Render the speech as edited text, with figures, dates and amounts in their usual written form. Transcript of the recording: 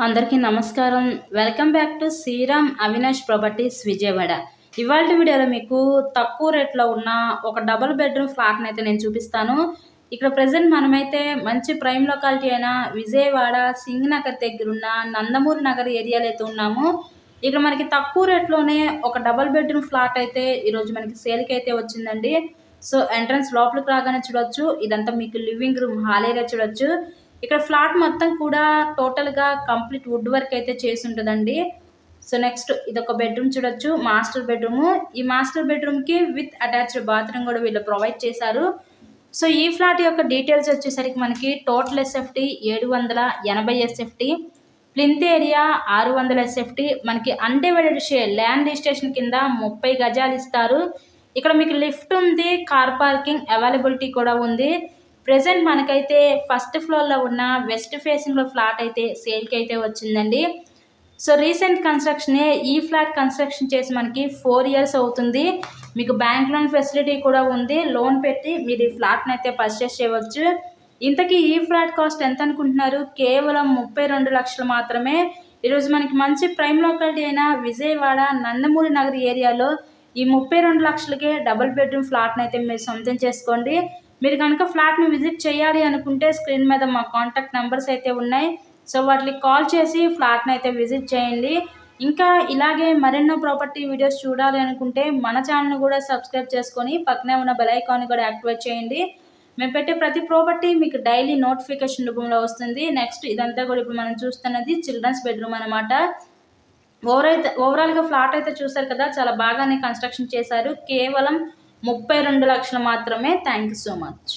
అందరికీ నమస్కారం. Welcome back to Shriram Avinash properties Vijayawada. ఇవాళ వీడియోలో మీకు తక్కువ రేట్లో ఉన్న ఒక డబుల్ బెడ్రూమ్ ఫ్లాట్ని అయితే నేను చూపిస్తాను. ఇక్కడ ప్రజెంట్ మనమైతే మంచి ప్రైమ్ లొకాలిటీ అయిన విజయవాడ సింగనగర్ దగ్గరున్న నందమూరి నగర్ ఏరియాలో అయితే ఉన్నాము. ఇక్కడ మనకి తక్కువ రేట్లోనే ఒక డబుల్ బెడ్రూమ్ ఫ్లాట్ అయితే ఈరోజు మనకి సేల్కి అయితే వచ్చిందండి. సో ఎంట్రన్స్ లోపలికి రాగానే చూడొచ్చు, ఇదంతా మీకు లివింగ్ రూమ్ హాల్ ఏరియా చూడొచ్చు. ఇక్కడ ఫ్లాట్ మొత్తం కూడా టోటల్గా కంప్లీట్ వుడ్ వర్క్ అయితే చేసి ఉంటుందండి. సో నెక్స్ట్ ఇదొక బెడ్రూమ్ చూడొచ్చు, మాస్టర్ బెడ్రూమ్. ఈ మాస్టర్ బెడ్రూమ్కి విత్ అటాచ్డ్ బాత్రూమ్ కూడా వీళ్ళు ప్రొవైడ్ చేశారు. సో ఈ ఫ్లాట్ యొక్క డీటెయిల్స్ వచ్చేసరికి మనకి total SFT 780 SFT, plinth area 600 SFT, మనకి అన్డివైడెడ్ షేర్ ల్యాండ్ రిజిస్ట్రేషన్ కింద 30 గజాలు ఇస్తారు. ఇక్కడ మీకు లిఫ్ట్ ఉంది, కార్ పార్కింగ్ అవైలబిలిటీ కూడా ఉంది. ప్రెజెంట్ మనకైతే ఫస్ట్ ఫ్లోర్లో ఉన్న వెస్ట్ ఫేసింగ్లో ఫ్లాట్ అయితే సేల్కి అయితే వచ్చిందండి. సో రీసెంట్ కన్స్ట్రక్షనే, ఈ ఫ్లాట్ కన్స్ట్రక్షన్ చేసి మనకి 4 years అవుతుంది. మీకు బ్యాంక్ లోన్ ఫెసిలిటీ కూడా ఉంది. లోన్ పెట్టి మీరు ఈ ఫ్లాట్ని అయితే పర్చేస్ చేయవచ్చు. ఇంతకీ ఈ ఫ్లాట్ కాస్ట్ ఎంత అనుకుంటున్నారు? కేవలం 32 లక్షలు మాత్రమే. ఈరోజు మనకి మంచి ప్రైమ్ లొకాలిటీ అయిన విజయవాడ నందమూరి నగర్ ఏరియాలో ఈ 32 లక్షలకే డబుల్ బెడ్రూమ్ ఫ్లాట్ని అయితే మీరు సొంతం చేసుకోండి. మీరు కనుక ఫ్లాట్ని విజిట్ చేయాలి అనుకుంటే స్క్రీన్ మీద మా కాంటాక్ట్ నెంబర్స్ అయితే ఉన్నాయి. సో వాటికి కాల్ చేసి ఫ్లాట్ని అయితే విజిట్ చేయండి. ఇంకా ఇలాగే మరెన్నో ప్రాపర్టీ వీడియోస్ చూడాలి అనుకుంటే మన ఛానల్ని కూడా సబ్స్క్రైబ్ చేసుకొని పక్కనే ఉన్న బెల్ ఐకాన్ని కూడా యాక్టివేట్ చేయండి. మేము పెట్టే ప్రతి ప్రాపర్టీ మీకు డైలీ నోటిఫికేషన్ రూపంలో వస్తుంది. నెక్స్ట్ ఇదంతా కూడా ఇప్పుడు మనం చూస్తున్నది చిల్డ్రన్స్ బెడ్రూమ్ అనమాట. ఓవరాల్గా ఫ్లాట్ అయితే చూసారు కదా, చాలా బాగానే కన్స్ట్రక్షన్ చేశారు. కేవలం 32 లక్షలు మాత్రమే. Thank you so much.